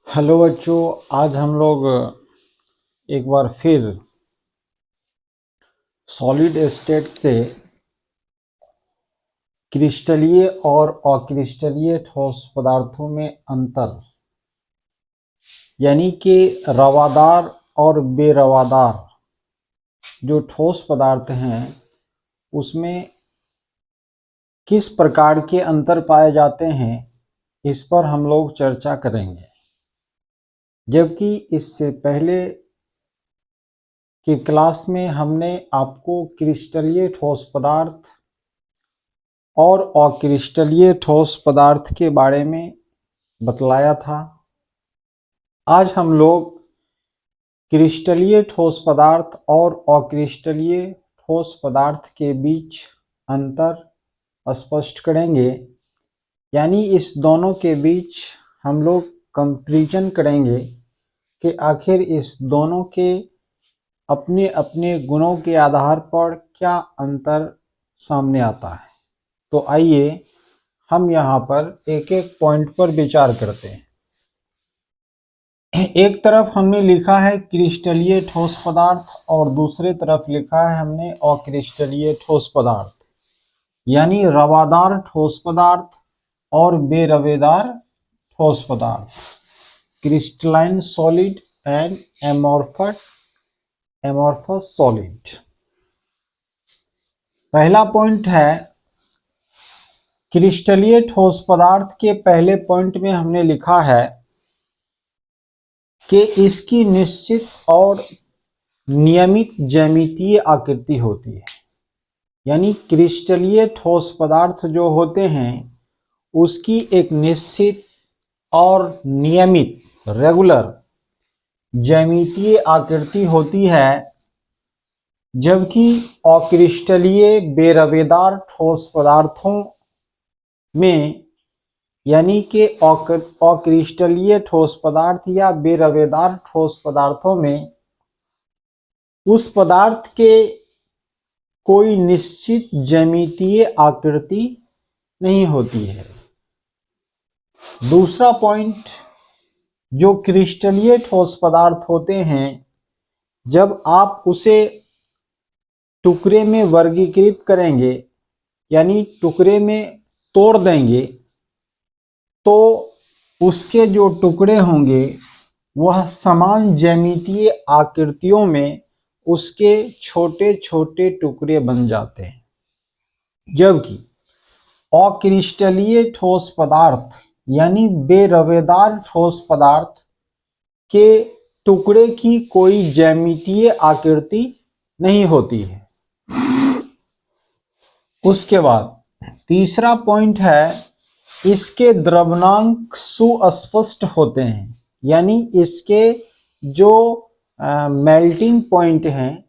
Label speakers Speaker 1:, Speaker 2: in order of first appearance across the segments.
Speaker 1: Hello बच्चों, आज हम लोग एक बार फिर सॉलिड स्टेट से क्रिस्टलीय और अक्रिस्टलीय ठोस पदार्थों में अंतर यानी कि रवादार और बेरवादार जो ठोस पदार्थ हैं उसमें किस प्रकार के अंतर पाए जाते हैं, इस पर हम लोग चर्चा करेंगे। जबकि इससे पहले कि क्लास में हमने आपको क्रिस्टलीय ठोस पदार्थ और अक्रिस्टलीय ठोस पदार्थ के बारे में बतलाया था। आज हम लोग क्रिस्टलीय ठोस पदार्थ और अक्रिस्टलीय ठोस पदार्थ के बीच अंतर स्पष्ट करेंगे, यानी इस दोनों के बीच हम लोग कंपैरिजन करेंगे कि आखिर इस दोनों के अपने अपने गुणों के आधार पर क्या अंतर सामने आता है। तो आइए हम यहाँ पर एक एक पॉइंट पर विचार करते हैं। एक तरफ हमने लिखा है क्रिस्टलीय ठोस पदार्थ और दूसरे तरफ लिखा है हमने अक्रिस्टलीय ठोस पदार्थ, यानी रवादार ठोस पदार्थ और बेरवेदार ठोस पदार्थ, crystalline solid and amorphous solid. पहला पॉइंट है क्रिस्टलीय ठोस पदार्थ के पहले पॉइंट में हमने लिखा है कि इसकी निश्चित और नियमित ज्यामितीय आकृति होती है। यानी क्रिस्टलीय ठोस पदार्थ जो होते हैं उसकी एक निश्चित और नियमित रेगुलर ज्यामितीय आकृति होती है, जबकि अक्रिस्टलीय बेरवेदार ठोस पदार्थों में यानी कि अक्रिस्टलीय ठोस पदार्थ या बेरवेदार ठोस पदार्थों में उस पदार्थ के कोई निश्चित ज्यामितीय आकृति नहीं होती है। दूसरा पॉइंट, जो क्रिस्टलीय ठोस पदार्थ होते हैं जब आप उसे टुकड़े में वर्गीकृत करेंगे यानी टुकड़े में तोड़ देंगे तो उसके जो टुकड़े होंगे वह समान ज्यामितीय आकृतियों में उसके छोटे छोटे टुकड़े बन जाते हैं, जबकि अक्रिस्टलीय ठोस पदार्थ यानी बेरवेदार ठोस पदार्थ के टुकड़े की कोई ज्यामितीय आकृति नहीं होती है। उसके बाद तीसरा पॉइंट है इसके द्रव्यनांक सुस्पष्ट होते हैं, यानी इसके जो मेल्टिंग पॉइंट हैं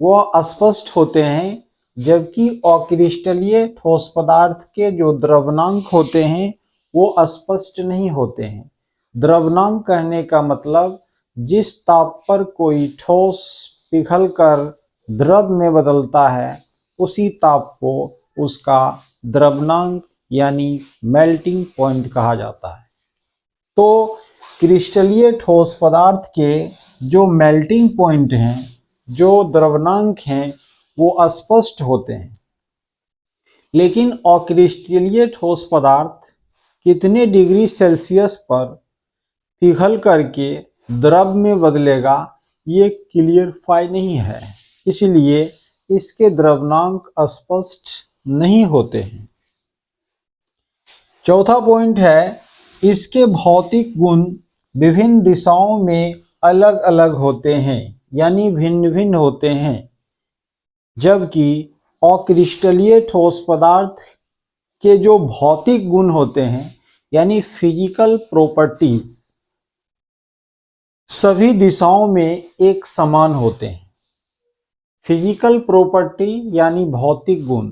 Speaker 1: वो स्पष्ट होते हैं, जबकि अक्रिस्टलीय ठोस पदार्थ के जो द्रव्यनांक होते हैं वो स्पष्ट नहीं होते हैं। द्रव्यनांक कहने का मतलब जिस ताप पर कोई ठोस पिघलकर द्रव में बदलता है उसी ताप को उसका द्रव्यनांक यानी मेल्टिंग पॉइंट कहा जाता है। तो क्रिस्टलीय ठोस पदार्थ के जो मेल्टिंग पॉइंट हैं, जो द्रव्यनांक हैं, वो स्पष्ट होते हैं, लेकिन अक्रिस्टलीय ठोस पदार्थ कितने डिग्री सेल्सियस पर पिघल करके द्रव में बदलेगा ये क्लियरफाई नहीं है, इसलिए इसके द्रव्यनांक स्पष्ट नहीं होते हैं। चौथा पॉइंट है इसके भौतिक गुण विभिन्न दिशाओं में अलग अलग होते हैं, यानी भिन्न भिन्न होते हैं, जबकि अक्रिस्टलीय ठोस पदार्थ के जो भौतिक गुण होते हैं यानी फिजिकल प्रॉपर्टीज सभी दिशाओं में एक समान होते हैं। फिजिकल प्रॉपर्टी यानी भौतिक गुण,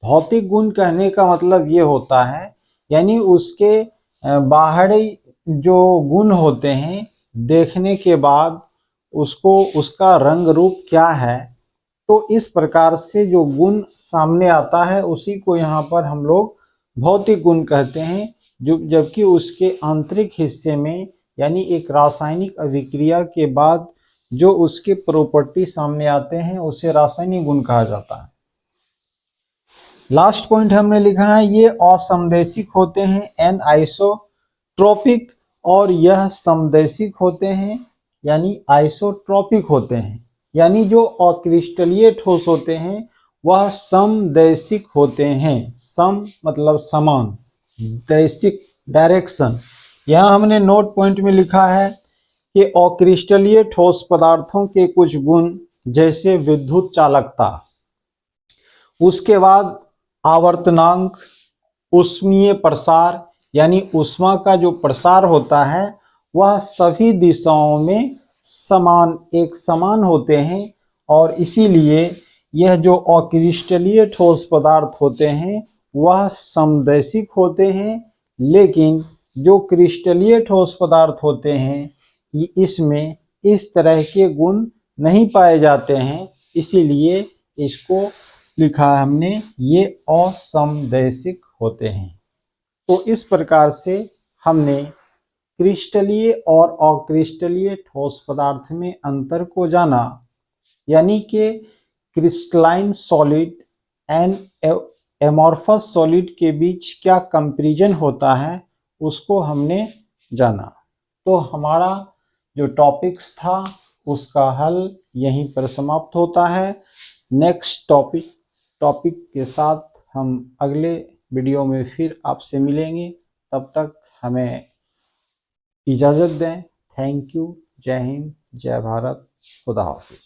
Speaker 1: भौतिक गुण कहने का मतलब ये होता है यानी उसके बाहरी जो गुण होते हैं देखने के बाद उसको उसका रंग रूप क्या है, तो इस प्रकार से जो गुण सामने आता है उसी को यहाँ पर हम लोग भौतिक गुण कहते हैं, जो जबकि उसके आंतरिक हिस्से में यानी एक रासायनिक अभिक्रिया के बाद जो उसके प्रॉपर्टी सामने आते हैं उसे रासायनिक गुण कहा जाता है। लास्ट पॉइंट हमने लिखा है ये असमदैशिक होते हैं एन आइसोट्रोपिक, और यह समदैशिक होते हैं यानी आइसोट्रोपिक होते हैं। यानी जो अक्रिस्टलीय ठोस होते हैं वह समदैशिक होते हैं। सम मतलब समान, दैशिक डायरेक्शन। यहाँ हमने नोट पॉइंट में लिखा है कि अक्रिस्टलीय ठोस पदार्थों के कुछ गुण जैसे विद्युत चालकता, उसके बाद आवर्तनांक, ऊष्मीय प्रसार यानी ऊष्मा का जो प्रसार होता है वह सभी दिशाओं में एक समान होते हैं, और इसीलिए यह जो अक्रिस्टलीय ठोस पदार्थ होते हैं वह समदैशिक होते हैं। लेकिन जो क्रिस्टलीय ठोस पदार्थ होते हैं इसमें इस तरह के गुण नहीं पाए जाते हैं, इसीलिए इसको लिखा हमने ये असमदैशिक होते हैं। तो इस प्रकार से हमने क्रिस्टलीय और अक्रिस्टलीय ठोस पदार्थ में अंतर को जाना, यानी कि crystalline solid and amorphous solid के बीच क्या कंपैरिजन होता है उसको हमने जाना। तो हमारा जो टॉपिक्स था उसका हल यहीं पर समाप्त होता है। नेक्स्ट टॉपिक के साथ हम अगले वीडियो में फिर आपसे मिलेंगे। तब तक हमें इजाज़त दें। Thank you. जय हिंद, जय भारत, खुदा हाफिज।